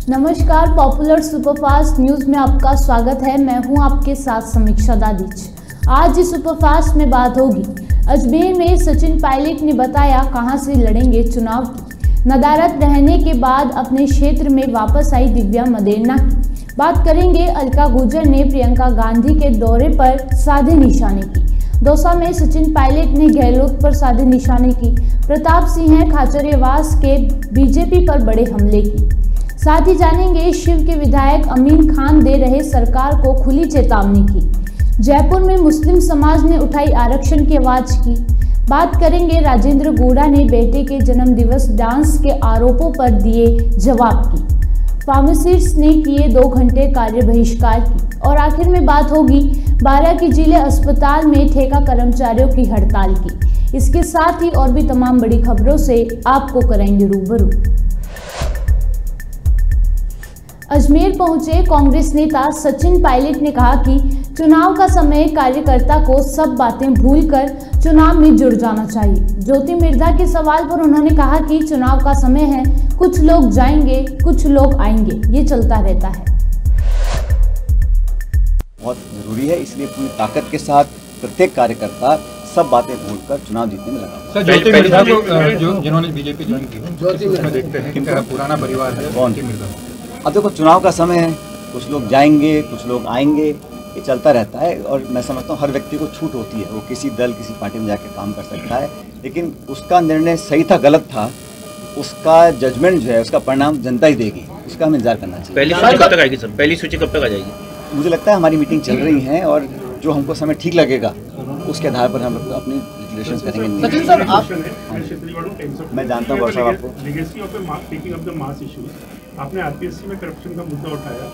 नमस्कार, popular superfast news में आपका स्वागत है। मैं हूं आपके साथ समीक्षा दादिच। आज इस सुपरफास्ट में बात होगी अजमेर में सचिन पायलट ने बताया कहां से लड़ेंगे चुनाव की। नदारद रहने के बाद अपने क्षेत्र में वापस आई दिव्या मदेरणा की। बात करेंगे अलका गुर्जर ने प्रियंका गांधी के दौरे पर साधे निशाने की। दौसा में सचिन पायलट ने गहलोत पर साधे निशाने की। प्रताप सिंह खाचरियावास के बीजेपी पर बड़े हमले की। साथ ही जानेंगे शिव के विधायक अमीन खान दे रहे सरकार को खुली चेतावनी की। जयपुर में मुस्लिम समाज ने उठाई आरक्षण की आवाज की। बात करेंगे राजेंद्र गौड़ा ने बेटे के जन्मदिवस डांस के आरोपों पर दिए जवाब की। फार्मासिस्ट ने किए 2 घंटे कार्य बहिष्कार की। और आखिर में बात होगी 12 की जिले अस्पताल में ठेका कर्मचारियों की हड़ताल की। इसके साथ ही और भी तमाम बड़ी खबरों से आपको कराएंगे रूबरू। अजमेर पहुंचे कांग्रेस नेता सचिन पायलट ने कहा कि चुनाव का समय कार्यकर्ता को सब बातें भूलकर चुनाव में जुड़ जाना चाहिए। ज्योति मिर्धा के सवाल पर उन्होंने कहा कि चुनाव का समय है, कुछ लोग जाएंगे, कुछ लोग आएंगे, ये चलता रहता है। बहुत जरूरी है, इसलिए पूरी ताकत के साथ प्रत्येक कार्यकर्ता सब बातें भूलकर चुनाव जीतने में लगा। सर, ज्योति मिर्धा को जिन्होंने बीजेपी ज्वाइन की, उसमें देखते हैं कि पुराना परिवार है। कौन? अब देखो, चुनाव का समय है, कुछ लोग जाएंगे, कुछ लोग आएंगे, ये चलता रहता है। और मैं समझता हूँ हर व्यक्ति को छूट होती है, वो किसी दल किसी पार्टी में जाकर काम कर सकता है, लेकिन उसका निर्णय सही था गलत था, उसका जजमेंट जो है, उसका परिणाम जनता ही देगी, उसका हमें इंतजार करना चाहिए। पहली सूची कब तक आएगी सर? पहली सूची कब तक आ जाएगी? मुझे लगता है हमारी मीटिंग चल रही है और जो हमको समय ठीक लगेगा उसके आधार पर हम अपनी डिक्लेरेशन करेंगे। सचिन सर, आप मैं जानता हूँ साहब आपको आपने आरपीएससी में करप्शन का मुद्दा उठाया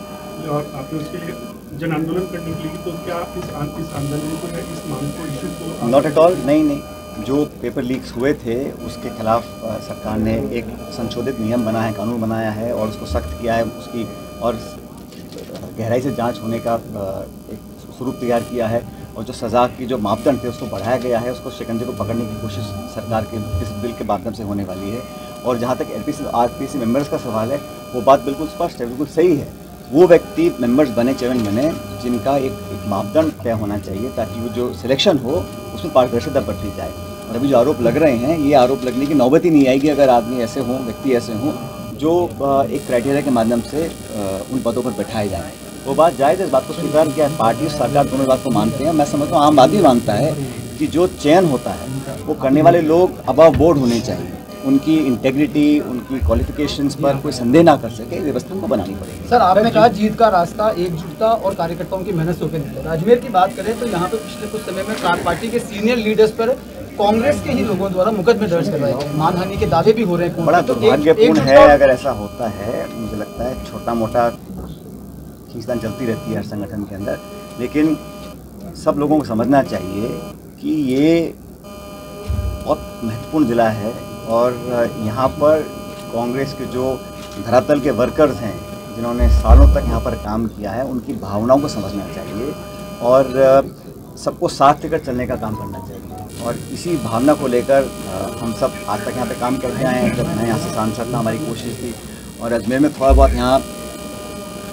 और आपने उसके लिए जन आंदोलन करने के लिए, तो क्या इस आंदोलन को, इस मांग को, इशू को? नॉट एट ऑल, नहीं। जो पेपर लीक्स हुए थे उसके खिलाफ सरकार ने एक संशोधित नियम बनाया है, कानून बनाया है और उसको सख्त किया है, उसकी और गहराई से जांच होने का एक स्वरूप तैयार किया है और जो सज़ा की जो मापदंड थे उसको बढ़ाया गया है। उसको शिकंजे को पकड़ने की कोशिश सरकार के इस बिल के माध्यम से होने वाली है। और जहाँ तक आरपीसी मेंबर्स का सवाल है, वो बात बिल्कुल स्पष्ट है, बिल्कुल सही है। वो व्यक्ति मेंबर्स बने, चेयरमैन बने, जिनका एक मापदंड तय होना चाहिए ताकि वो जो सिलेक्शन हो उसमें पारदर्शिता बरती जाए। और अभी जो आरोप लग रहे हैं, ये आरोप लगने की नौबत ही नहीं आएगी अगर आदमी ऐसे हों, व्यक्ति ऐसे हों जो एक क्राइटेरिया के माध्यम से उन पदों पर बैठाए जाएँ। वो बात जायज़ है, इस बात को स्वीकार किया है। पार्टी सरकार दोनों बात को मानते हैं। मैं समझता हूँ आम आदमी मानता है कि जो चयन होता है वो करने वाले लोग अबव बोर्ड होने चाहिए, उनकी इंटेग्रिटी, उनकी क्वालिफिकेशंस पर कोई संदेह ना कर सके, व्यवस्था को बनानी पड़ेगी। सर, आपने कहा जीत का रास्ता एकजुटता और कार्यकर्ताओं की मेहनत से होकर। अजमेर की बात करें तो यहाँ पे पिछले कुछ समय में पार्टी के सीनियर लीडर्स पर कांग्रेस के ही लोगों द्वारा मुकदमे दर्ज करवाए गए, मानहानि के दावे भी हो रहे हैं। बड़ा दुर्भाग्यपूर्ण है अगर ऐसा होता है। मुझे लगता है छोटा मोटा खींचतान चलती रहती है हर संगठन के अंदर, लेकिन सब लोगों को समझना चाहिए कि ये बहुत महत्वपूर्ण ज़िला है और यहाँ पर कांग्रेस के जो धरातल के वर्कर्स हैं, जिन्होंने सालों तक यहाँ पर काम किया है, उनकी भावनाओं को समझना चाहिए और सबको साथ लेकर चलने का काम करना चाहिए। और इसी भावना को लेकर हम सब आज तक यहाँ पे काम करते आए हैं। जब मैं यहाँ से सांसद था, हमारी कोशिश थी और अजमेर में थोड़ा बहुत यहाँ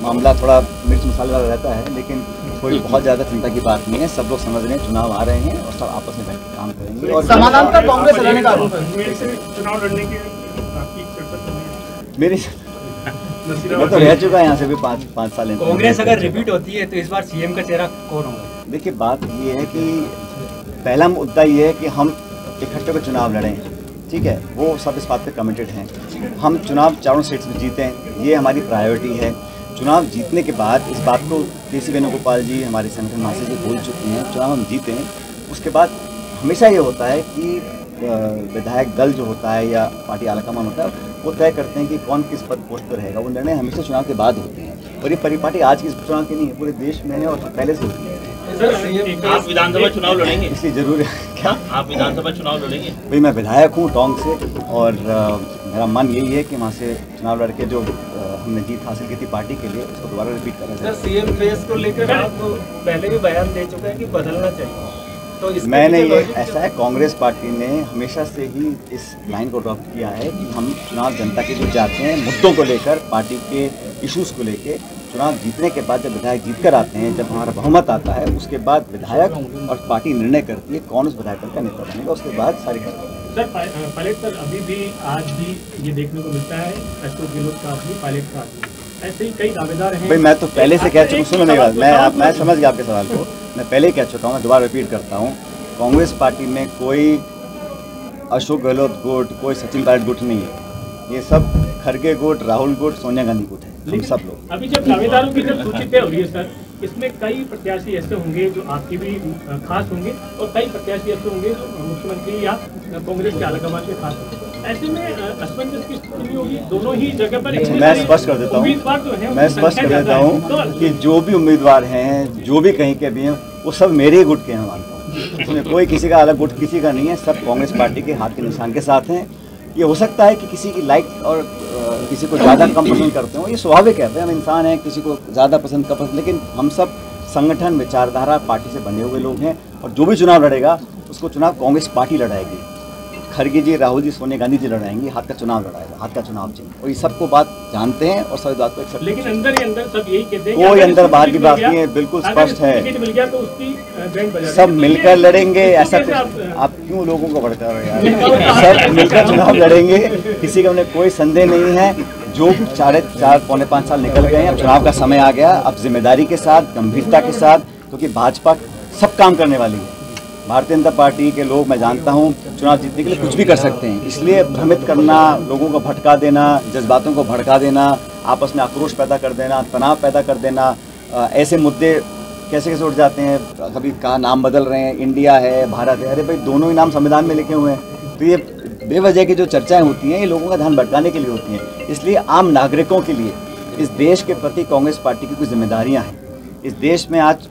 मामला थोड़ा मिर्च मसाले वाला रहता है, लेकिन कोई बहुत ज़्यादा चिंता की बात नहीं है। सब लोग समझ रहे हैं चुनाव आ रहे हैं और सब आपस में बैठकर काम करेंगे। और समानांतर कांग्रेस लड़ने का आरोप है। चुनाव लड़ने की आपकी चर्चा मेरी मैं तो रह चुका है यहाँ से भी 5 साल। कांग्रेस अगर रिपीट होती है तो इस बार सीएम का चेहरा कौन होगा? देखिए, बात ये है कि पहला मुद्दा ये है कि हम इकट्ठे होकर चुनाव लड़ें, ठीक है, वो सब इस बात पे कमिटेड हैं। हम चुनाव चारों सीट्स में जीतें, ये हमारी प्रायोरिटी है। चुनाव जीतने के बाद इस बात को केसी वेणुगोपाल जी, हमारे संगठन महासचिव जी बोल चुके हैं, चुनाव हम जीतें, उसके बाद हमेशा ये होता है कि विधायक दल जो होता है या पार्टी आलाकमान होता है, वो तय करते हैं कि कौन किस पद पोस्ट पर रहेगा। वो निर्णय हमेशा चुनाव के बाद होते हैं और ये परिपाटी आज की चुनाव की नहीं है, पूरे देश में है और पहले से होती है। आप विधानसभा चुनाव लड़ेंगे? इसलिए जरूर है। क्या आप विधानसभा चुनाव लड़ेंगे? भाई, मैं विधायक हूँ टोंक से और मेरा मन यही है कि वहाँ से चुनाव लड़के जो हमने जीत हासिल की थी पार्टी के लिए, उसको दोबारा रिपीट करना चाहिए। सर, सीएम फेस को लेकर आप पहले भी बयान दे चुके हैं कि बदलना चाहिए, तो मैंने ये ऐसा है, कांग्रेस पार्टी ने हमेशा से ही इस लाइन को अडॉप्ट किया है कि हम चुनाव जनता के लिए जाते हैं, मुद्दों को लेकर पार्टी के इश्यूज़ को लेके चुनाव जीतने के बाद जब विधायक जीत कर आते हैं, जब हमारा बहुमत आता है, उसके बाद विधायक और पार्टी निर्णय करती है कौन उस विधायक का नेता बनेगा, उसके बाद सारी सर पायलट सर अभी भी आज भी ये देखने को मिलता है अशोक गहलोत का आदमी पायलट का आदमी, ऐसे ही कई दावेदार हैं। भाई मैं तो पहले से कह चुका, सुनो मेरी बात, मैं समझ गया आपके सवाल को, मैं पहले ही कह चुका हूँ, मैं दोबारा रिपीट करता हूँ, कांग्रेस पार्टी में कोई अशोक गहलोत गुट, कोई सचिन पायलट गुट नहीं है, ये सब खड़गे गुट, राहुल गुट, सोनिया गांधी गुट है, हम सब लोग। अभी जब दावेदारों की जब सूची तय हो रही है सर, इसमें कई प्रत्याशी ऐसे होंगे जो आपके भी खास होंगे और कई प्रत्याशी ऐसे होंगे जो मुख्यमंत्री या कांग्रेस के आलाकमान के खास होंगे, ऐसे में असमंजस की स्थिति नहीं होगी दोनों ही जगह पर। मैं स्पष्ट कर देता हूँ कि जो भी उम्मीदवार हैं, जो भी कहीं के भी हैं, वो सब मेरे ही गुट के हैं, मानता हूँ, उसमें कोई किसी का अलग गुट किसी का नहीं है, सब कांग्रेस पार्टी के हाथ के निशान के साथ हैं। ये हो सकता है कि किसी की लाइक और किसी को ज़्यादा कम पसंद करते हो, ये स्वाभाविक है, हम इंसान हैं, किसी को ज़्यादा पसंद कम पसंद, लेकिन हम सब संगठन विचारधारा पार्टी से बने हुए लोग हैं और जो भी चुनाव लड़ेगा उसको चुनाव कांग्रेस पार्टी लड़ाएगी, खड़गे जी, राहुल जी, सोनिया गांधी जी लड़ाएंगे, हाथ का चुनाव लड़ाएगा, हाथ का चुनाव चिन्ह, और ये सबको बात जानते हैं और सभी बात को एक्सेप्ट। लेकिन अंदर ही अंदर सब यही कहते हैं, कोई अंदर बाहर की बात नहीं है, बिल्कुल स्पष्ट है, मिल गया तो उसकी बैंड बजा सब मिलकर लड़ेंगे। ऐसा आप क्यों लोगों को भड़का रहे हो यार, सब मिलकर चुनाव लड़ेंगे, किसी का उन्हें कोई संदेह नहीं है। जो 4.5 साल निकल गए हैं, अब चुनाव का समय आ गया, अब जिम्मेदारी के साथ, गंभीरता के साथ, क्योंकि भाजपा सब काम करने वाली है, भारतीय जनता पार्टी के लोग मैं जानता हूं चुनाव जीतने के लिए कुछ भी कर सकते हैं, इसलिए भ्रमित करना, लोगों को भटका देना, जज्बातों को भड़का देना, आपस में आक्रोश पैदा कर देना, तनाव पैदा कर देना, ऐसे मुद्दे कैसे कैसे उठ जाते हैं, कभी कहा नाम बदल रहे हैं, इंडिया है, भारत है, अरे भाई दोनों ही नाम संविधान में लिखे हुए हैं, तो ये बेवजह की जो चर्चाएँ होती हैं ये लोगों का ध्यान भटकाने के लिए होती हैं। इसलिए आम नागरिकों के लिए इस देश के प्रति कांग्रेस पार्टी की कुछ जिम्मेदारियाँ हैं। इस देश में आज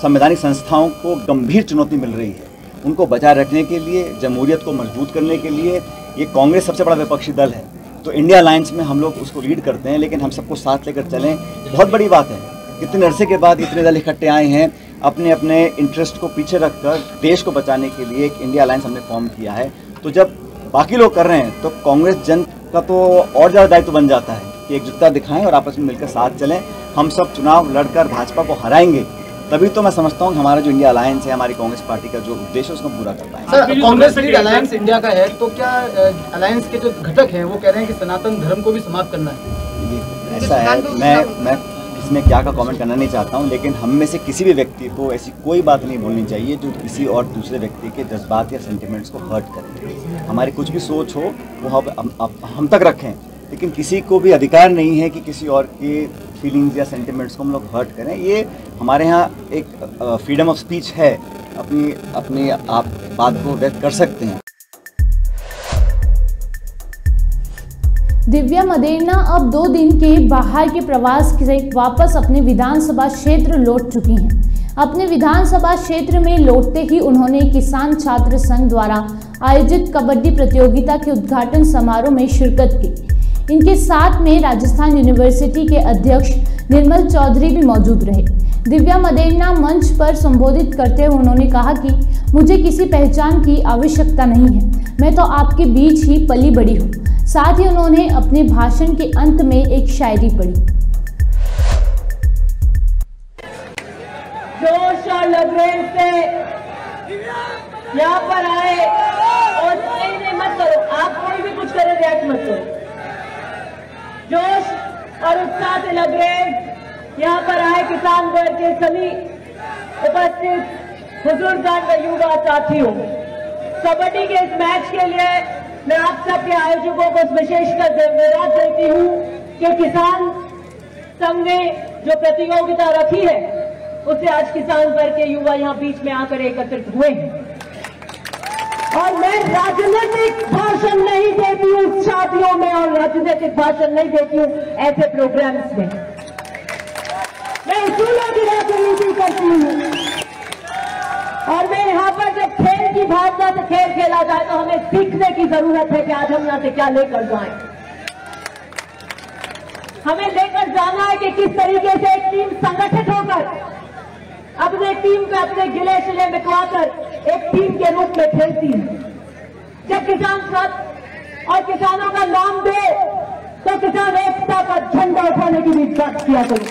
संवैधानिक संस्थाओं को गंभीर चुनौती मिल रही है, उनको बचाए रखने के लिए, जमहूरियत को मजबूत करने के लिए ये कांग्रेस सबसे बड़ा विपक्षी दल है, तो इंडिया अलायंस में हम लोग उसको लीड करते हैं, लेकिन हम सबको साथ लेकर चलें, बहुत बड़ी बात है। इतने अरसे के बाद इतने दल इकट्ठे आए हैं, अपने अपने इंटरेस्ट को पीछे रखकर देश को बचाने के लिए एक इंडिया अलायंस हमने फॉर्म किया है, तो जब बाकी लोग कर रहे हैं तो कांग्रेस जन का तो और ज़्यादा दायित्व बन जाता है कि एकजुटता दिखाएं और आपस में मिलकर साथ चलें। हम सब चुनाव लड़कर भाजपा को हराएंगे, तभी तो मैं समझता हूँ हमारा जो इंडिया अलायंस है, हमारी कांग्रेस पार्टी का जो उद्देश्य है उसको पूरा कर पाएंगे। Sir, Congress lead alliance India का है, तो क्या अलायंस के जो घटक हैं वो कह रहे हैं कि सनातन धर्म को भी समाप्त करना है? ये ऐसा है, मैं इसमें क्या का कमेंट करना नहीं चाहता हूँ, लेकिन हम में से किसी भी व्यक्ति को ऐसी कोई बात नहीं बोलनी चाहिए जो किसी और दूसरे व्यक्ति के जज्बात या सेंटिमेंट्स को हर्ट करे। हमारी कुछ भी सोच हो वो हम तक रखें, लेकिन किसी को भी अधिकार नहीं है कि किसी और की फीलिंग्स या सेंटिमेंट्स को हम लोग हर्ट करें। ये हमारे यहाँ एक फ्रीडम ऑफ स्पीच है, अपनी आप बात को व्यक्त कर सकते हैं। दिव्या मदेरणा अब 2 दिन के बाहर के प्रवास से वापस अपने विधानसभा क्षेत्र लौट चुकी हैं। अपने विधानसभा क्षेत्र में लौटते ही उन्होंने किसान छात्र संघ द्वारा आयोजित कबड्डी प्रतियोगिता के उद्घाटन समारोह में शिरकत की। इनके साथ में राजस्थान यूनिवर्सिटी के अध्यक्ष निर्मल चौधरी भी मौजूद रहे। दिव्या मदेरणा मंच पर संबोधित करते हुए उन्होंने कहा कि मुझे किसी पहचान की आवश्यकता नहीं है, मैं तो आपके बीच ही पली बड़ी हूँ। साथ ही उन्होंने अपने भाषण के अंत में एक शायरी पढ़ी। जोश और लगन से यहाँ पर आए और नहीं मत करो, आप कोई भी कुछ करे रिएक्ट मत करो। जोश और उत्साह से लग रहे यहाँ पर आए किसान वर्ग के सभी उपस्थित बुजुर्गगण व युवा साथियों, कबड्डी के इस मैच के लिए मैं आप सबके आयोजकों को विशेषकर धन्यवाद देती हूँ कि किसान संघ ने जो प्रतियोगिता रखी है उससे आज किसान वर्ग के युवा यहाँ बीच में आकर एकत्रित हुए हैं। और मैं राजनीतिक भाषण नहीं देती हूँ शादियों में और राजनीतिक भाषण नहीं देती हूँ ऐसे प्रोग्राम्स में, मैं उसूलों की राजनीति करती हूँ। और मैं यहाँ पर जब खेल की भावना से खेल खेला जाए तो हमें सीखने की जरूरत है कि आज हम यहाँ से क्या लेकर जाएं। हमें लेकर जाना है कि किस तरीके से एक टीम संगठित होकर अपने टीम को अपने गिले शिले मिटवाकर एक टीम के रूप में खेलती है। जब किसान साथ और किसानों का नाम दे तो किसान एकता का झंडा उठा होने की भी बात किया करो।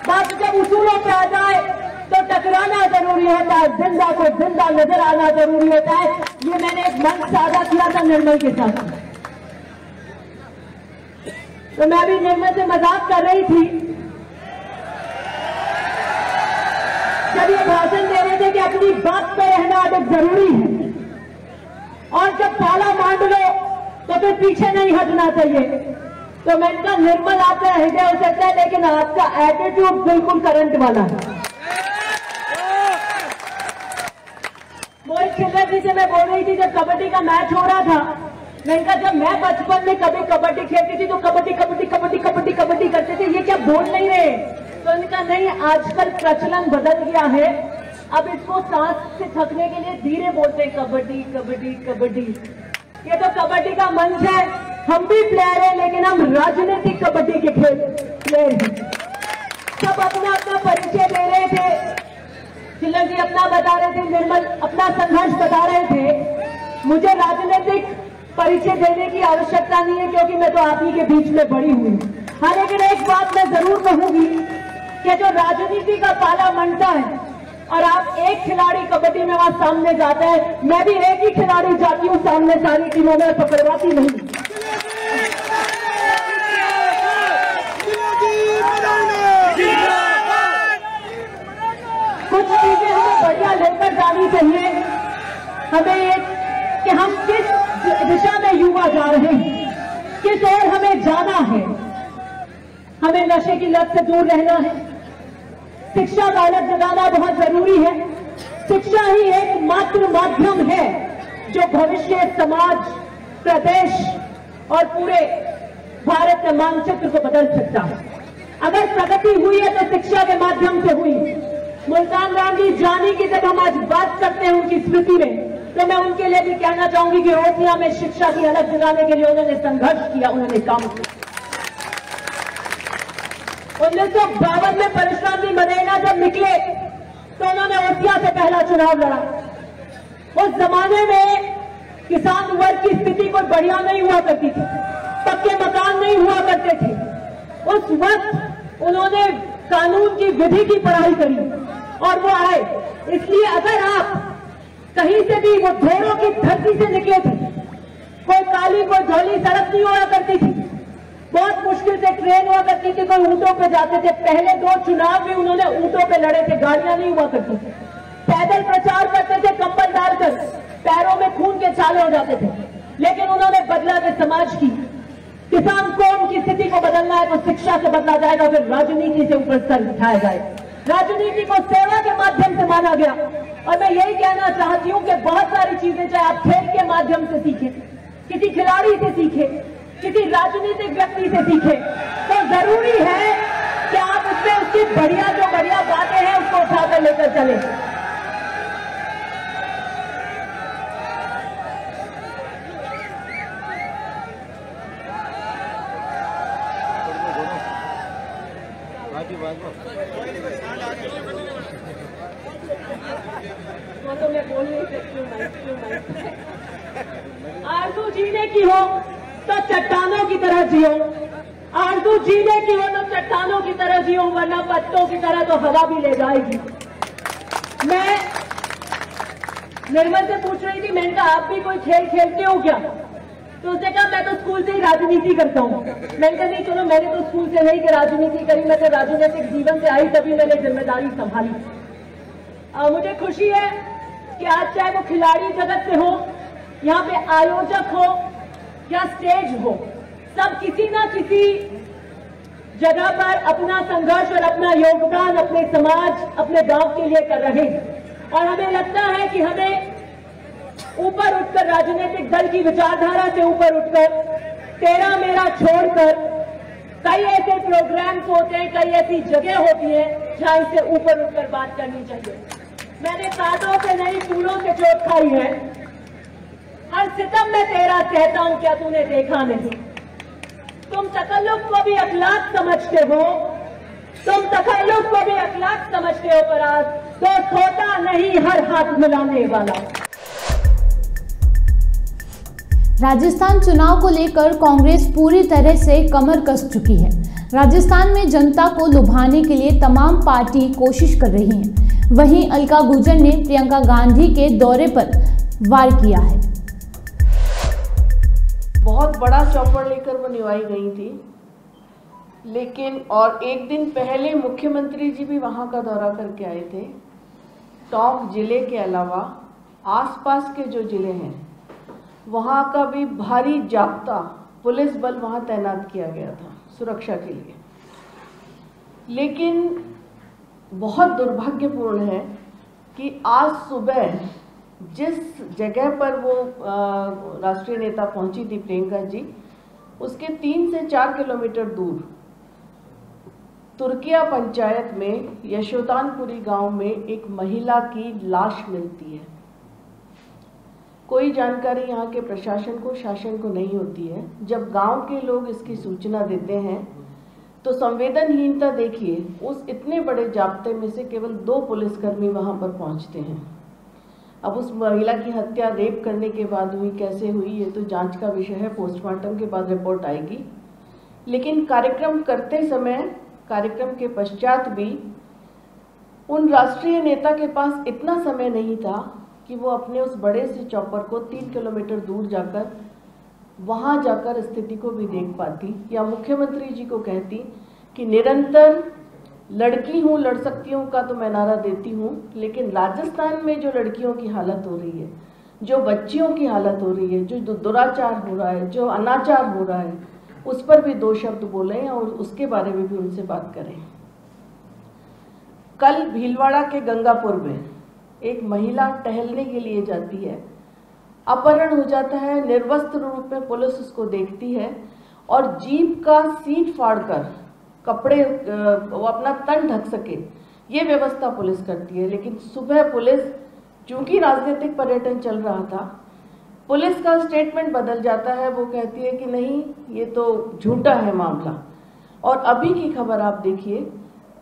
बात जब उसूलों पे आ जाए तो टकराना जरूरी होता है, जिंदा को जिंदा नजर आना जरूरी होता है। ये मैंने एक मंच साझा किया था निर्मल के साथ, तो मैं भी निर्मल से मजाक कर रही थी जब ये भाषण दे रहे थे कि अपनी बात पे रहना अधिक जरूरी है, और जब ताला मांड लो तो फिर पीछे नहीं हटना चाहिए। तो मैंने कहा निर्मल आपका हृदय हो सकता है, लेकिन आपका एटीट्यूड बिल्कुल करंट वाला है। मोहित खिल्लर जी से मैं बोल रही थी जब कबड्डी का मैच हो रहा था, मैंने कहा जब मैं बचपन में कभी कबड्डी खेलती थी तो कबड्डी कबड्डी कबड्डी कबड्डी कबड्डी करते थे, ये क्या बोल नहीं रहे? तो उनका नहीं, आजकल प्रचलन बदल गया है, अब इसको सांस से थकने के लिए धीरे बोलते हैं कबड्डी कबड्डी कबड्डी। ये तो कबड्डी का मंच है, हम भी प्लेयर हैं, लेकिन हम राजनीतिक कबड्डी के खेल प्लेयर हैं। सब अपना अपना परिचय दे रहे थे, खिल्लर जी अपना बता रहे थे, निर्मल अपना संघर्ष बता रहे थे। मुझे राजनीतिक परिचय देने की आवश्यकता नहीं है, क्योंकि मैं तो आप ही के बीच में बड़ी हुई हूं। हाँ, लेकिन एक बात मैं जरूर कहूंगी कि जो राजनीति का पाला मंडता है और आप एक खिलाड़ी कबड्डी में वहां सामने जाता है, मैं भी एक ही खिलाड़ी जाती हूं सामने सारी टीमों में, पकड़वाती नहीं। कुछ चीजें हमें बढ़िया लेकर जानी चाहिए, हमें एक कि हम किस दिशा में युवा जा रहे हैं, किस ओर हमें जाना है। हमें नशे की लत से दूर रहना है, शिक्षा का अलग जगाना बहुत जरूरी है। शिक्षा ही एक मात्र माध्यम है जो भविष्य, समाज, प्रदेश और पूरे भारत के मानचित्र को बदल सकता है। अगर प्रगति हुई है तो शिक्षा के माध्यम से हुई। मुल्तान राम जी जानी की जब हम आज बात करते हैं उनकी स्मृति में, तो मैं उनके लिए भी कहना चाहूंगी कि ओसिया में शिक्षा की अलग जगाने के लिए उन्होंने संघर्ष किया, उन्होंने काम किया। 1952 में परशुराम जी मदेना जब निकले तो उन्होंने ओसिया से पहला चुनाव लड़ा। उस जमाने में किसान वर्ग की स्थिति कोई बढ़िया नहीं हुआ करती थी, पक्के मकान नहीं हुआ करते थे। उस वक्त उन्होंने कानून की विधि की पढ़ाई करी और वो आए। इसलिए अगर आप कहीं से भी, वो घोड़ों की धरती से निकले थे, कोई काली कोई धौली सड़क नहीं हुआ करती थी, बहुत मुश्किल से ट्रेन हुआ करती थी, कोई ऊंटों पे जाते थे। पहले 2 चुनाव भी उन्होंने ऊंटों पे लड़े थे, गाड़ियां नहीं हुआ करती थी। पैदल प्रचार करते थे, कंबल डालकर, पैरों में खून के छाले हो जाते थे। लेकिन उन्होंने बदला कि समाज की, किसान कौम की स्थिति को बदलना है तो शिक्षा से बदला जाएगा, फिर राजनीति से ऊपर सर उठाया जाएगा। राजनीति को सेवा के माध्यम से माना गया, और मैं यही कहना चाहती हूं कि बहुत सारी चीजें चाहे आप खेल के माध्यम से सीखें, किसी खिलाड़ी से सीखें, किसी राजनीतिक व्यक्ति से सीखें, तो जरूरी है कि आप उसमें उसकी बढ़िया जो बढ़िया बातें हैं उसको उठाकर लेकर चले। तो मैं बोल नहीं सकती हूँ। आरज़ू जीने की हो तो चट्टानों की तरह जियो, आरज़ू जीने की हो तो चट्टानों की तरह जियो, वरना पत्तों की तरह तो हवा भी ले जाएगी। मैं निर्मल से पूछ रही थी, मैंने कहा आप भी कोई खेल खेलते हो क्या? तो उसने कहा मैं तो स्कूल से ही राजनीति करता हूँ। मैंने कहा नहीं, चलो मैंने तो स्कूल से नहीं कि राजनीति करी, मैं तो राजनीतिक जीवन से आई, तभी मैंने जिम्मेदारी संभाली। मुझे खुशी है कि आज चाहे वो खिलाड़ी जगत से हो, यहाँ पे आयोजक हो या स्टेज हो, सब किसी ना किसी जगह पर अपना संघर्ष और अपना योगदान अपने समाज, अपने गांव के लिए कर रहे हैं। और हमें लगता है कि हमें ऊपर उठकर, राजनीतिक दल की विचारधारा से ऊपर उठकर, तेरा मेरा छोड़कर, कई ऐसे प्रोग्राम्स होते हैं, कई ऐसी जगह होती है जहां इससे ऊपर उठकर बात करनी चाहिए। मैंने कांटों से नहीं, फूलों से चोट खाई है, हर सितम में तेरा कहता हूं, क्या तूने देखा नहीं? तुम तकल्लुफ को भी अखलाक समझते हो, तुम तकल्लुफ को भी अखलाक समझते हो, फराज दोस्त होता नहीं हर हाथ मिलाने वाला। राजस्थान चुनाव को लेकर कांग्रेस पूरी तरह से कमर कस चुकी है। राजस्थान में जनता को लुभाने के लिए तमाम पार्टी कोशिश कर रही हैं। वहीं अलका गुर्जर ने प्रियंका गांधी के दौरे पर वार किया है। बहुत बड़ा चौपर लेकर वो निभाई गई थी, लेकिन और एक दिन पहले मुख्यमंत्री जी भी वहां का दौरा करके आए थे। टोंक जिले के अलावा आसपास के जो जिले हैं वहाँ का भी भारी जाब्ता पुलिस बल वहाँ तैनात किया गया था सुरक्षा के लिए। लेकिन बहुत दुर्भाग्यपूर्ण है कि आज सुबह जिस जगह पर वो राष्ट्रीय नेता पहुंची थी प्रियंका जी, उसके 3 से 4 किलोमीटर दूर तुर्किया पंचायत में यशोदानपुरी गांव में एक महिला की लाश मिलती है। कोई जानकारी यहाँ के प्रशासन को, शासन को नहीं होती है। जब गांव के लोग इसकी सूचना देते हैं तो संवेदनहीनता देखिए, उस इतने बड़े जाब्ते में से केवल 2 पुलिसकर्मी वहां पर पहुंचते हैं। अब उस महिला की हत्या रेप करने के बाद हुई, कैसे हुई, ये तो जांच का विषय है, पोस्टमार्टम के बाद रिपोर्ट आएगी। लेकिन कार्यक्रम करते समय, कार्यक्रम के पश्चात भी उन राष्ट्रीय नेता के पास इतना समय नहीं था कि वो अपने उस बड़े से चॉपर को 3 किलोमीटर दूर जाकर वहाँ जाकर स्थिति को भी देख पाती, या मुख्यमंत्री जी को कहती कि निरंतर लड़की हूँ, लड़ सकती हूँ का तो मैं नारा देती हूँ, लेकिन राजस्थान में जो लड़कियों की हालत हो रही है, जो बच्चियों की हालत हो रही है, जो दुराचार हो रहा है, जो अनाचार हो रहा है, उस पर भी 2 शब्द बोलें और उसके बारे में भी उनसे बात करें। कल भीलवाड़ा के गंगापुर में एक महिला टहलने के लिए जाती है, अपहरण हो जाता है, निर्वस्त्र रूप में पुलिस उसको देखती है और जीप का सीट फाड़कर कपड़े वो अपना तन ढक सके, ये व्यवस्था पुलिस करती है। लेकिन सुबह पुलिस, चूंकि राजनीतिक पर्यटन चल रहा था, पुलिस का स्टेटमेंट बदल जाता है। वो कहती है कि नहीं, ये तो झूठा है मामला। और अभी की खबर आप देखिए,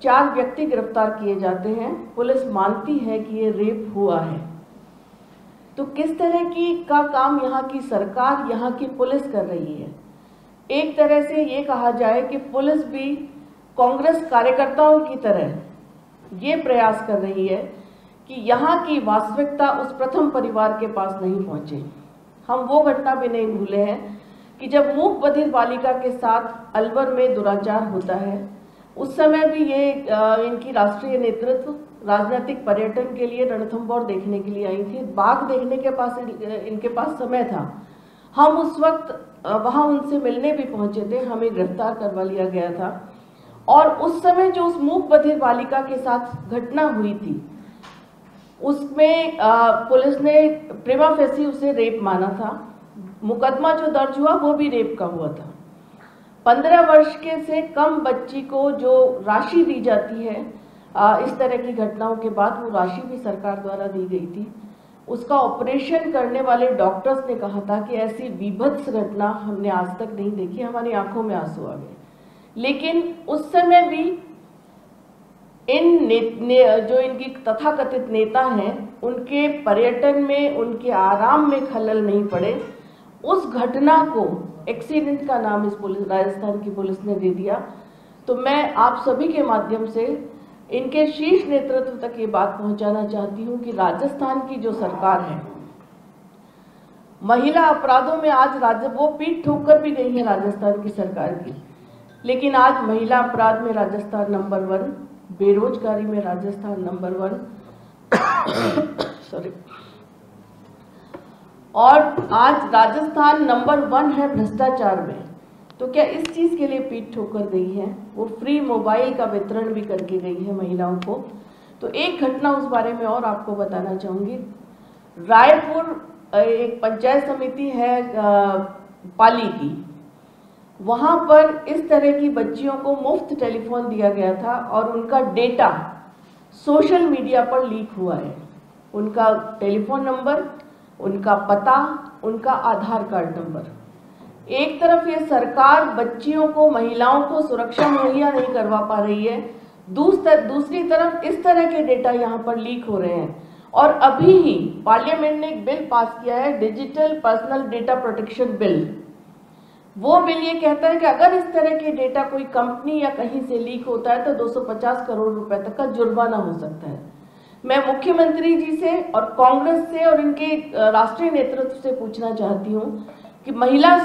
4 व्यक्ति गिरफ्तार किए जाते हैं, पुलिस मानती है कि ये रेप हुआ है। तो किस तरह की का काम यहाँ की सरकार, यहाँ की पुलिस कर रही है। एक तरह से ये कहा जाए कि पुलिस भी कांग्रेस कार्यकर्ताओं की तरह ये प्रयास कर रही है कि यहाँ की वास्तविकता उस प्रथम परिवार के पास नहीं पहुँचे। हम वो घटना भी नहीं भूले हैं कि जब मूक बधिर बालिका के साथ अलवर में दुराचार होता है, उस समय भी ये इनकी राष्ट्रीय नेतृत्व राजनीतिक पर्यटन के लिए रणथंभौर देखने के लिए आई थी। बाघ देखने के पास इनके पास समय था। हम उस वक्त वहाँ उनसे मिलने भी पहुँचे थे, हमें गिरफ्तार करवा लिया गया था। और उस समय जो उस मूक बधिर बालिका के साथ घटना हुई थी, उसमें पुलिस ने प्रिमा फेसी उसे रेप माना था। मुकदमा जो दर्ज हुआ वो भी रेप का हुआ था। 15 वर्ष के से कम बच्ची को जो राशि दी जाती है इस तरह की घटनाओं के बाद, वो राशि भी सरकार द्वारा दी गई थी। उसका ऑपरेशन करने वाले डॉक्टर्स ने कहा था कि ऐसी विभत्स घटना हमने आज तक नहीं देखी, हमारी आंखों में आंसू आ गए। लेकिन उस समय भी जो इनकी तथाकथित नेता हैं, उनके पर्यटन में, उनके आराम में खलल नहीं पड़े। उस घटना को एक्सीडेंट का नाम इस राजस्थान की पुलिस ने दे दिया। तो मैं आप सभी के माध्यम से इनके शीर्ष नेतृत्व तक ये बात पहुंचाना चाहती हूं कि राजस्थान की जो सरकार है, महिला अपराधों में आज वो पीठ ठोक कर भी गई है राजस्थान की सरकार की, लेकिन आज महिला अपराध में राजस्थान नंबर 1, बेरोजगारी में राजस्थान नंबर 1 सॉरी, और आज राजस्थान नंबर 1 है भ्रष्टाचार में। तो क्या इस चीज के लिए पीठ ठोकर गई है? वो फ्री मोबाइल का वितरण भी करके गई है महिलाओं को। तो एक घटना उस बारे में और आपको बताना चाहूंगी। रायपुर एक पंचायत समिति है पाली की, वहां पर इस तरह की बच्चियों को मुफ्त टेलीफोन दिया गया था और उनका डेटा सोशल मीडिया पर लीक हुआ है। उनका टेलीफोन नंबर, उनका पता, उनका आधार कार्ड नंबर। एक तरफ ये सरकार बच्चियों को, महिलाओं को सुरक्षा मुहैया नहीं करवा पा रही है, दूसरी तरफ इस तरह के डेटा यहाँ पर लीक हो रहे हैं और अभी ही पार्लियामेंट ने एक बिल पास किया है, digital personal data protection bill. वो बिल ये कहता है कि अगर इस तरह के डेटा कोई कंपनी या कहीं से लीक होता है तो 250 करोड़ रुपए तक का जुर्माना हो सकता है। मैं मुख्यमंत्री जी से और कांग्रेस से और इनके राष्ट्रीय नेतृत्व से पूछना चाहती हूँ कि महिलाओं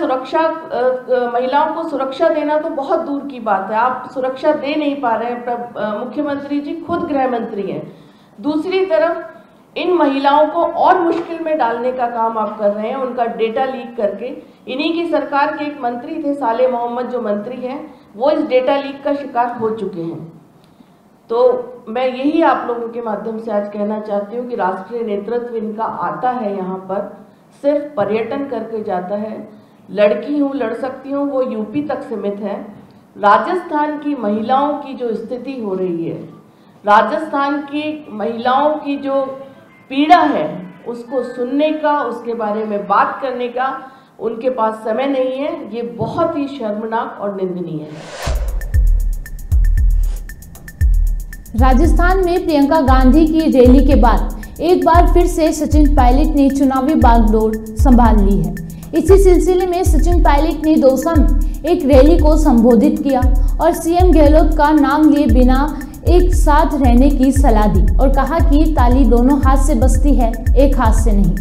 को सुरक्षा देना तो बहुत दूर की बात है, आप सुरक्षा दे नहीं पा रहे हैं। मुख्यमंत्री जी खुद गृह मंत्री हैं। दूसरी तरफ इन महिलाओं को और मुश्किल में डालने का काम आप कर रहे हैं, उनका डेटा लीक करके। इन्हीं की सरकार के एक मंत्री थे साले मोहम्मद, जो मंत्री हैं, वो इस डेटा लीक का शिकार हो चुके हैं। तो मैं यही आप लोगों के माध्यम से आज कहना चाहती हूँ कि राष्ट्रीय नेतृत्व इनका आता है यहाँ पर, सिर्फ पर्यटन करके जाता है। लड़की हूँ, लड़ सकती हूँ, वो यूपी तक सीमित है। राजस्थान की महिलाओं की जो स्थिति हो रही है, राजस्थान की महिलाओं की जो पीड़ा है, उसको सुनने का, उसके बारे में बात करने का उनके पास समय नहीं है। ये बहुत ही शर्मनाक और निंदनीय है। राजस्थान में प्रियंका गांधी की रैली के बाद एक बार फिर से सचिन पायलट ने चुनावी बागडोर संभाल ली है। इसी सिलसिले में सचिन पायलट ने दौसा में एक रैली को संबोधित किया और सीएम गहलोत का नाम लिए बिना एक साथ रहने की सलाह दी और कहा कि ताली दोनों हाथ से बजती है, एक हाथ से नहीं।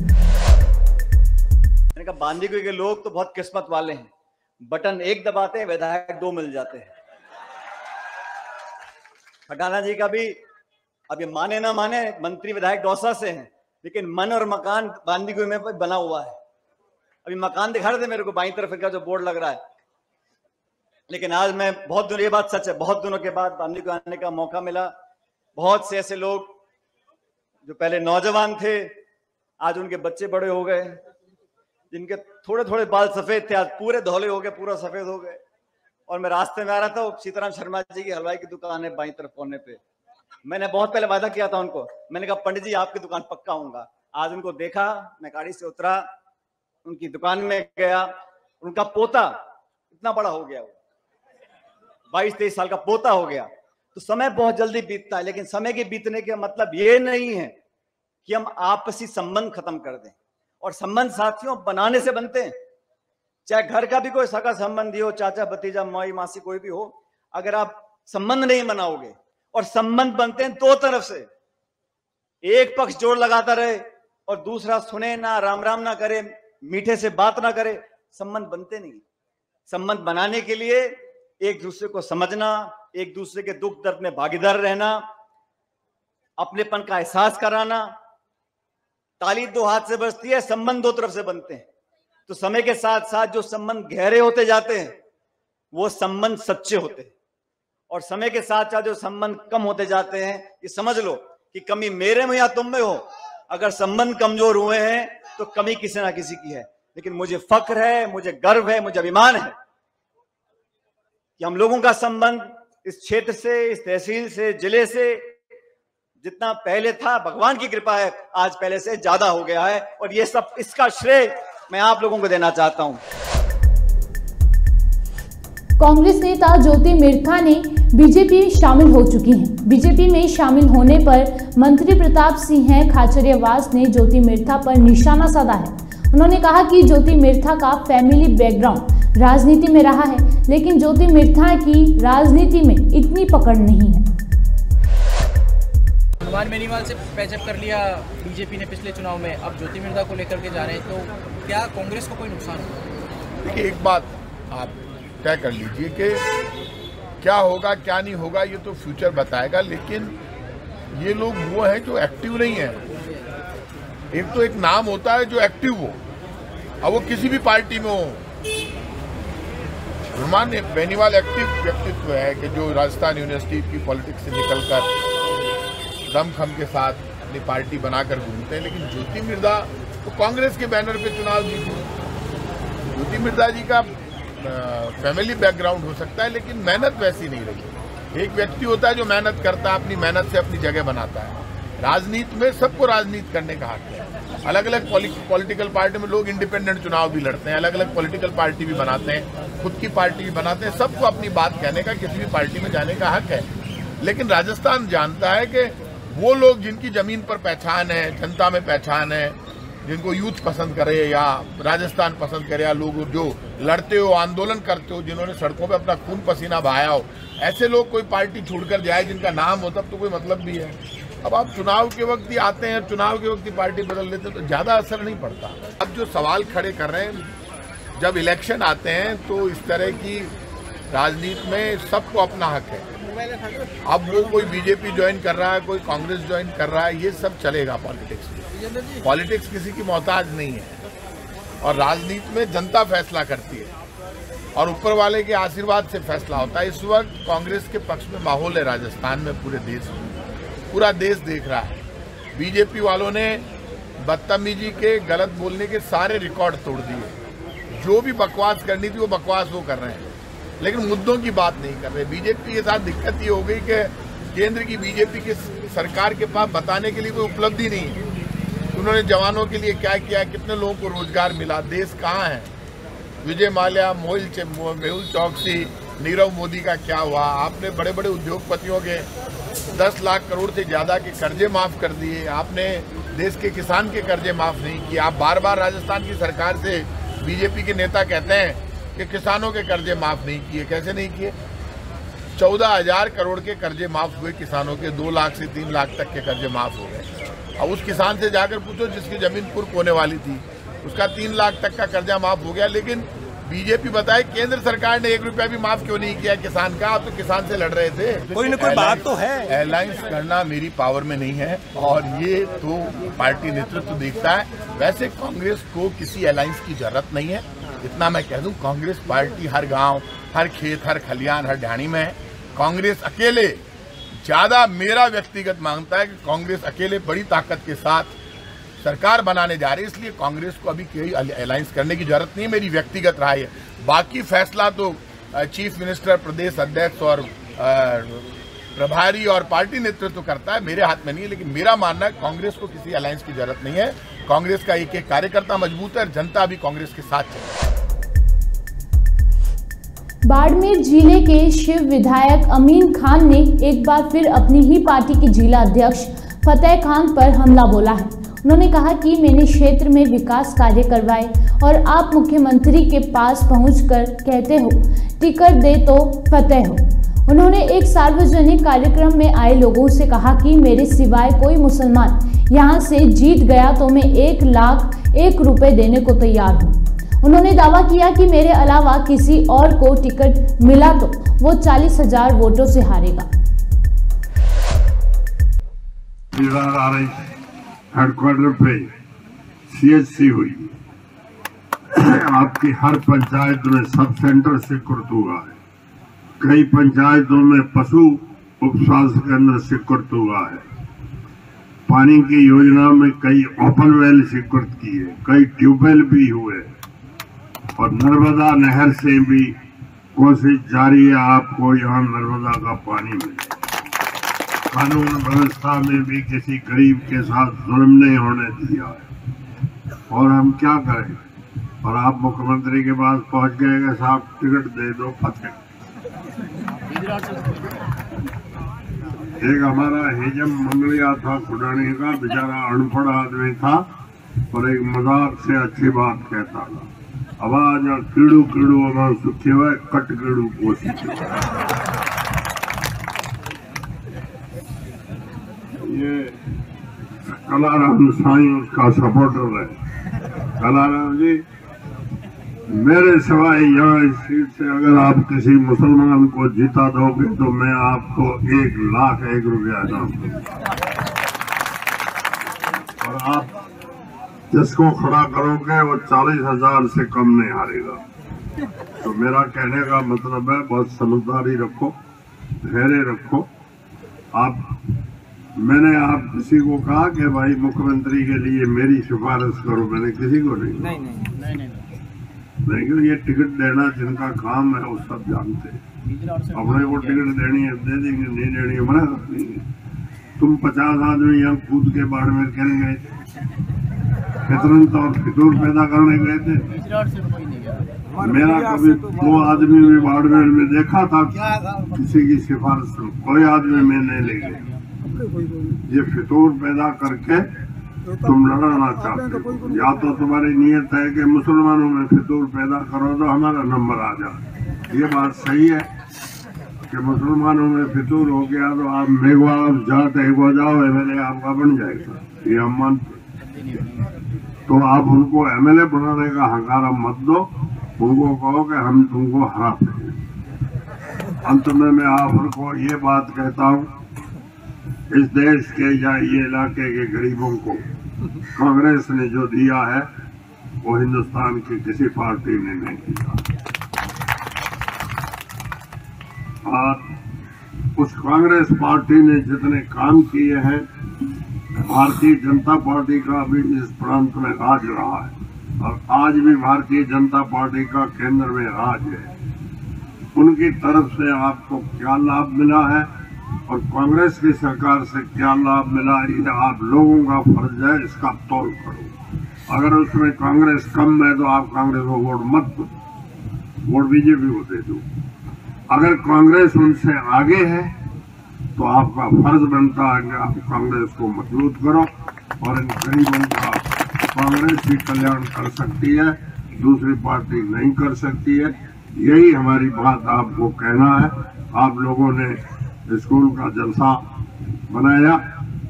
मैंने कहा बांदीकुई के लोग तो बहुत किस्मत वाले हैं, बटन एक दबाते हैं, विधायक 2 मिल जाते हैं। पटाना जी का भी, अब ये माने ना माने, मंत्री विधायक दौसा से हैं, लेकिन मन और मकान बांदीकुई में बना हुआ है। अभी मकान दिखा रहे थे मेरे को बाईं तरफ का जो बोर्ड लग रहा है। लेकिन आज मैं बहुत दिनों, ये बात सच है, बहुत दिनों के बाद बांदीकुई आने का मौका मिला। बहुत से ऐसे लोग जो पहले नौजवान थे, आज उनके बच्चे बड़े हो गए, जिनके थोड़े थोड़े बाल सफेद थे, आज पूरे धौले हो गए, पूरा सफेद हो गए। और मैं रास्ते में आ रहा था, सीताराम शर्मा जी की हलवाई की दुकान है बाईं तरफ कोने पे। मैंने बहुत पहले वादा किया था उनको, मैंने कहा पंडित जी आपकी दुकान पक्का आऊंगा। आज उनको देखा, मैं गाड़ी से उतरा, उनकी दुकान में गया, उनका पोता इतना बड़ा हो गया, वो 22-23 साल का पोता हो गया। तो समय बहुत जल्दी बीतता है, लेकिन समय के बीतने का मतलब ये नहीं है कि हम आपसी संबंध खत्म कर दें। और संबंध साथियों बनाने से बनते हैं, चाहे घर का भी कोई सगा संबंधी हो, चाचा भतीजा, माई मासी, कोई भी हो, अगर आप संबंध नहीं बनाओगे, और संबंध बनते हैं 2 तरफ से, एक पक्ष जोर लगाता रहे और दूसरा सुने ना, राम राम ना करे, मीठे से बात ना करे, संबंध बनते नहीं। संबंध बनाने के लिए एक दूसरे को समझना, एक दूसरे के दुख दर्द में भागीदार रहना, अपनेपन का एहसास कराना। ताली 2 हाथ से बजती है, संबंध 2 तरफ से बनते हैं। तो समय के साथ साथ जो संबंध गहरे होते जाते हैं, वो संबंध सच्चे होते हैं। और समय के साथ साथ जो संबंध कम होते जाते हैं, ये समझ लो कि कमी मेरे में या तुम में हो। अगर संबंध कमजोर हुए हैं तो कमी किसी ना किसी की है। लेकिन मुझे फक्र है, मुझे गर्व है, मुझे अभिमान है कि हम लोगों का संबंध इस क्षेत्र से, इस तहसील से, जिले से जितना पहले था, भगवान की कृपा है, आज पहले से ज्यादा हो गया है। और ये सब, इसका श्रेय मैं आप लोगों को देना चाहता हूं। कांग्रेस नेता ज्योति मिर्था ने बीजेपी शामिल हो चुकी हैं। बीजेपी में शामिल होने पर मंत्री प्रताप सिंह खाचरियावास ने ज्योति मिर्था पर निशाना साधा है। उन्होंने कहा कि ज्योति मिर्था का फैमिली बैकग्राउंड राजनीति में रहा है, लेकिन ज्योति मिर्था की राजनीति में इतनी पकड़ नहीं है। भगवान बेनीवाल से पैचअप कर लिया बीजेपी ने पिछले चुनाव में, अब ज्योति मिर्था को लेकर के जा रहे हैं, तो क्या कांग्रेस को कोई नुकसान होगा? देखिए, एक बात आप तय कर लीजिए कि क्या होगा क्या नहीं होगा, ये तो फ्यूचर बताएगा। लेकिन ये लोग वो हैं जो एक्टिव नहीं है। एक तो एक नाम होता है जो एक्टिव हो, अब वो किसी भी पार्टी में हो। भगवान बेनीवाल एक्टिव व्यक्तित्व है कि जो राजस्थान यूनिवर्सिटी की पॉलिटिक्स से निकलकर दमखम के साथ अपनी पार्टी बनाकर घूमते हैं। लेकिन ज्योति मिर्धा तो कांग्रेस के बैनर पे चुनाव जीते। ज्योति मिर्धा जी का फैमिली बैकग्राउंड हो सकता है, लेकिन मेहनत वैसी नहीं रही। एक व्यक्ति होता है जो मेहनत करता है, अपनी मेहनत से अपनी जगह बनाता है। राजनीति में सबको राजनीति करने का हक है। अलग अलग पॉलिटिकल पार्टी में लोग इंडिपेंडेंट चुनाव भी लड़ते हैं, अलग अलग पॉलिटिकल पार्टी भी बनाते हैं, खुद की पार्टी भी बनाते हैं। सबको अपनी बात कहने का, किसी भी पार्टी में जाने का हक है। लेकिन राजस्थान जानता है कि वो लोग जिनकी जमीन पर पहचान है, जनता में पहचान है, जिनको यूथ पसंद करे या राजस्थान पसंद करे, या लोग जो लड़ते हो, आंदोलन करते हो, जिन्होंने सड़कों पे अपना खून पसीना बहाया हो, ऐसे लोग कोई पार्टी छोड़कर जाए जिनका नाम हो, तब तो कोई मतलब भी है। अब आप चुनाव के वक्त ही आते हैं, चुनाव के वक्त ही पार्टी बदल लेते हैं, तो ज्यादा असर नहीं पड़ता। अब जो सवाल खड़े कर रहे हैं, जब इलेक्शन आते हैं तो इस तरह की राजनीति में सबको अपना हक है। अब वो कोई बीजेपी ज्वाइन कर रहा है, कोई कांग्रेस ज्वाइन कर रहा है, ये सब चलेगा पॉलिटिक्स में। पॉलिटिक्स किसी की मोहताज नहीं है और राजनीति में जनता फैसला करती है और ऊपर वाले के आशीर्वाद से फैसला होता है। इस वक्त कांग्रेस के पक्ष में माहौल है राजस्थान में, पूरे देश में, पूरा देश देख रहा है। बीजेपी वालों ने बदतमीजी के, गलत बोलने के सारे रिकॉर्ड तोड़ दिए। जो भी बकवास करनी थी वो बकवास वो कर रहे हैं, लेकिन मुद्दों की बात नहीं कर रहे। बीजेपी के साथ दिक्कत ये हो गई कि केंद्र की बीजेपी की सरकार के पास बताने के लिए कोई उपलब्धि नहीं है। उन्होंने जवानों के लिए क्या किया, कितने लोगों को रोजगार मिला, देश कहाँ है। विजय माल्या, मेहुल चौकसी, नीरव मोदी का क्या हुआ। आपने बड़े बड़े उद्योगपतियों के 10 लाख करोड़ से ज्यादा के कर्जे माफ कर दिए। आपने देश के किसान के कर्जे माफ नहीं किए। आप बार बार राजस्थान की सरकार से बीजेपी के नेता कहते हैं कि किसानों के कर्जे माफ नहीं किए। कैसे नहीं किए? 14,000 करोड़ के कर्जे माफ हुए किसानों के, 2 लाख से 3 लाख तक के कर्जे माफ हो गए। अब उस किसान से जाकर पूछो जिसकी जमीन कुर्क होने वाली थी, उसका 3 लाख तक का कर्जा माफ हो गया। लेकिन बीजेपी बताए केंद्र सरकार ने 1 रुपया भी माफ क्यों नहीं किया किसान का? आप तो किसान से लड़ रहे थे। कोई न कोई बात तो है। अलायंस करना मेरी पावर में नहीं है और ये तो पार्टी नेतृत्व देखता है। वैसे कांग्रेस को किसी अलायंस की जरूरत नहीं है, इतना मैं कह दूं। कांग्रेस पार्टी हर गांव, हर खेत, हर खलियान, हर ढाणी में है। कांग्रेस अकेले ज्यादा, मेरा व्यक्तिगत मानता है कि कांग्रेस अकेले बड़ी ताकत के साथ सरकार बनाने जा रही है, इसलिए कांग्रेस को अभी कोई अलायंस करने की जरूरत नहीं है। मेरी व्यक्तिगत राय है। बाकी फैसला तो चीफ मिनिस्टर, प्रदेश अध्यक्ष और प्रभारी और पार्टी नेतृत्व करता है, मेरे हाथ में नहीं है। लेकिन मेरा मानना है कांग्रेस को किसी अलायंस की जरूरत नहीं है। कांग्रेस का एक एक कार्यकर्ता मजबूत है और जनता भी कांग्रेस के साथ है। बाड़मेर जिले के शिव विधायक अमीन खान ने एक बार फिर अपनी ही पार्टी के जिला अध्यक्ष फतेह खान पर हमला बोला है। उन्होंने कहा कि मैंने क्षेत्र में विकास कार्य करवाए और आप मुख्यमंत्री के पास पहुंचकर कहते हो टिकट दे तो फतेह हो। उन्होंने एक सार्वजनिक कार्यक्रम में आए लोगों से कहा कि मेरे सिवाय कोई मुसलमान यहां से जीत गया तो मैं 1 लाख 1 रुपए देने को तैयार हूं। उन्होंने दावा किया कि मेरे अलावा किसी और को टिकट मिला तो वो 40,000 वोटों से हारेगा। हेडक्वार्टर पे CHC हुई। आपकी हर पंचायत में सब सेंटर सिक्योरिट हुआ है। कई पंचायतों में पशु उपस्वास्थ्य केंद्र सिक्योरिट हुआ है। पानी की योजना में कई ओपन वेल सिक्योरिट किए, कई ट्यूबवेल भी हुए और नर्मदा नहर से भी कोशिश जारी है आपको यहाँ नर्मदा का पानी मिले। कानून व्यवस्था में भी किसी गरीब के साथ जुल्म नहीं होने दिया है। और हम क्या करें? और आप मुख्यमंत्री के पास पहुंच गए कि साहब टिकट दे दो फतेह। एक हमारा हेजम मंगलिया था खुडानी का, बेचारा अनपढ़ आदमी था और एक मजाक से अच्छी बात कहता था। आवाज कीड़ू कीड़ू अगर सुखे हुए कट कीड़ू कोशिश। ये कलाराम साईं उसका सपोर्टर है। कलाराम जी, मेरे सिवाय यहाँ इस सीट से अगर आप किसी मुसलमान को जीता दोगे तो मैं आपको 1 लाख 1 रुपया दूंगा और आप जिसको खड़ा करोगे वो 40,000 से कम नहीं हारेगा। तो मेरा कहने का मतलब है बहुत समझदारी रखो, धैर्य रखो। मैंने आप किसी को कहा कि भाई मुख्यमंत्री के लिए मेरी सिफारिश करो, मैंने किसी को नहीं। नहीं, ये टिकट देना जिनका काम है वो सब जानते हैं। अपने को टिकट देनी है दे देंगे, नहीं देनी है मना कर देंगे। तुम 50 आदमी यहाँ कूद के बाड़मेर करने गए थे, फितरत और फितूर पैदा करने गए थे। मेरा कभी 2 आदमी में बाड़मेर में देखा था किसी की सिफारिश? कोई आदमी में नहीं ले गए। ये फितूर पैदा करके तुम लड़ना चाहते हो। या तो तुम्हारी नीयत है कि मुसलमानों में फितूर पैदा करो तो हमारा नंबर आ जाए। ये बात सही है कि मुसलमानों में फितूर हो गया तो आप मेघवा जाते हो जाओ, MLA आपका बन जाएगा, ये हम मानते। तो आप उनको MLA बनाने का हंगारा मत दो, उनको कहो कि हम तुमको हरा देंगे। अंत में मैं आपको ये बात कहता हूँ, इस देश के या ये इलाके के गरीबों को कांग्रेस ने जो दिया है वो हिंदुस्तान की किसी पार्टी ने नहीं दिया। और उस कांग्रेस पार्टी ने जितने काम किए हैं, भारतीय जनता पार्टी का भी इस प्रांत में राज रहा है और आज भी भारतीय जनता पार्टी का केंद्र में राज है। उनकी तरफ से आपको क्या लाभ मिला है और कांग्रेस की सरकार से क्या लाभ मिला, ये आप लोगों का फर्ज है, इसका तौल करो। अगर उसमें कांग्रेस कम है तो आप कांग्रेस को वोट मत दो, वोट बीजेपी को दे दो। अगर कांग्रेस उनसे आगे है तो आपका फर्ज बनता है कि आप कांग्रेस को मजबूत करो और इन गरीबों का कांग्रेस ही कल्याण कर सकती है, दूसरी पार्टी नहीं कर सकती है। यही हमारी बात आपको कहना है। आप लोगों ने स्कूल का जलसा बनाया,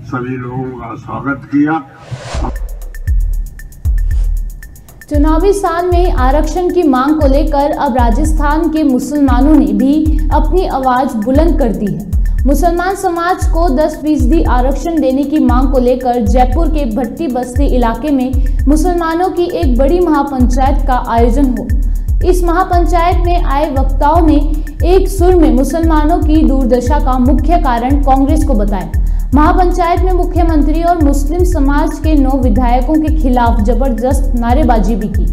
सभी लोगों का स्वागत किया। चुनावी साल में आरक्षण की मांग को लेकर अब राजस्थान के मुसलमानों ने भी अपनी आवाज बुलंद कर दी है। मुसलमान समाज को 10% आरक्षण देने की मांग को लेकर जयपुर के भट्टी बस्ती इलाके में मुसलमानों की एक बड़ी महापंचायत का आयोजन हुआ। इस महापंचायत में आए वक्ताओं ने एक सुर में मुसलमानों की दुर्दशा का मुख्य कारण कांग्रेस को बताया। महापंचायत में मुख्यमंत्री और मुस्लिम समाज के 9 विधायकों के खिलाफ जबरदस्त नारेबाजी भी की।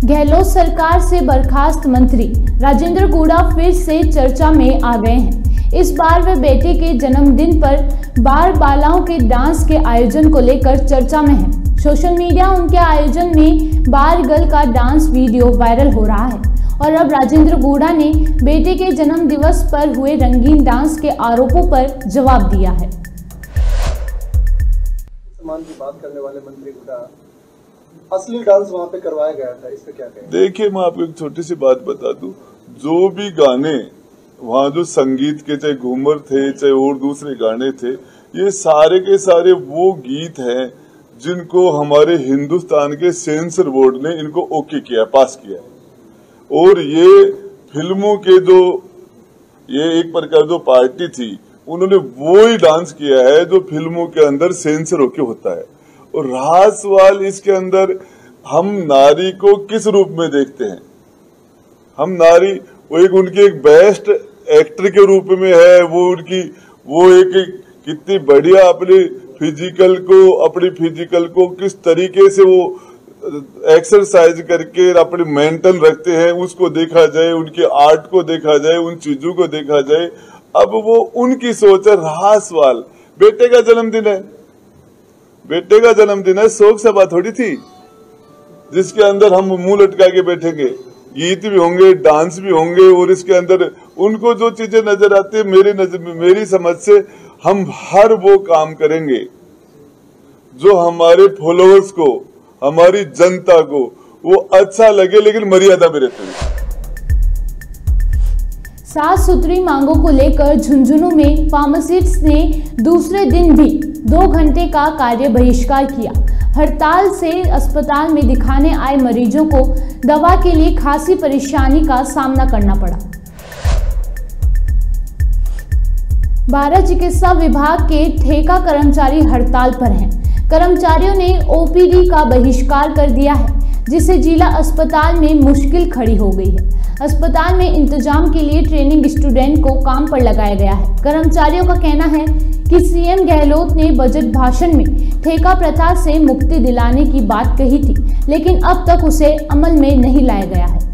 गहलोत सरकार से बर्खास्त मंत्री राजेंद्र गुड़ा फिर से चर्चा में आ गए हैं। इस बार वे बेटे के जन्मदिन पर बाल बालाओं के डांस के आयोजन को लेकर चर्चा में हैं। सोशल मीडिया उनके आयोजन में बाल गर्ल का डांस वीडियो वायरल हो रहा है और अब राजेंद्र गुड़ा ने बेटे के जन्म दिवस पर हुए रंगीन डांस के आरोपों पर जवाब दिया है। सम्मान की बात करने वाले मंत्री गुड़ा, असली डांस वहाँ पे करवाया गया था, इस पे क्या कहें? देखिए, मैं आपको एक छोटी सी बात बता दूं, जो भी गाने वहाँ जो संगीत के, चाहे घूमर थे चाहे और दूसरे गाने थे, ये सारे के सारे वो गीत हैं जिनको हमारे हिंदुस्तान के सेंसर बोर्ड ने इनको ओके किया, पास किया। और ये फिल्मों के जो ये एक प्रकार जो पार्टी थी, उन्होंने वो ही डांस किया है जो फिल्मों के अंदर सेंसर होके होता है। और रहा सवाल इसके अंदर, हम नारी को किस रूप में देखते हैं? हम नारी वो एक उनकी एक बेस्ट एक्टर के रूप में है, वो एक कितनी बढ़िया अपनी फिजिकल को किस तरीके से वो एक्सरसाइज करके अपने मेंटल रखते हैं, उसको देखा जाए, उनके आर्ट को देखा जाए, उन चीजों को देखा जाए। अब वो उनकी सोच है। रहा सवाल, बेटे का जन्मदिन है, शोक सभा थोड़ी थी जिसके अंदर हम मुंह लटका के बैठेंगे। गीत भी होंगे, डांस भी होंगे और इसके अंदर उनको जो चीजें नजर आती है, मेरी समझ से हम हर वो काम करेंगे जो हमारे फॉलोअर्स को, हमारी जनता को वो अच्छा लगे, लेकिन मर्यादा में रहते हुए। 7 सूत्री मांगों को लेकर झुंझुनू में फार्मासिस्ट्स ने दूसरे दिन भी 2 घंटे का कार्य बहिष्कार किया। हड़ताल से अस्पताल में दिखाने आए मरीजों को दवा के लिए खासी परेशानी का सामना करना पड़ा। 12 चिकित्सा विभाग के ठेका कर्मचारी हड़ताल पर हैं। कर्मचारियों ने ओपीडी का बहिष्कार कर दिया है, जिससे जिला अस्पताल में मुश्किल खड़ी हो गई है। अस्पताल में इंतजाम के लिए ट्रेनिंग स्टूडेंट को काम पर लगाया गया है। कर्मचारियों का कहना है कि सीएम गहलोत ने बजट भाषण में ठेका प्रथा से मुक्ति दिलाने की बात कही थी, लेकिन अब तक उसे अमल में नहीं लाया गया है।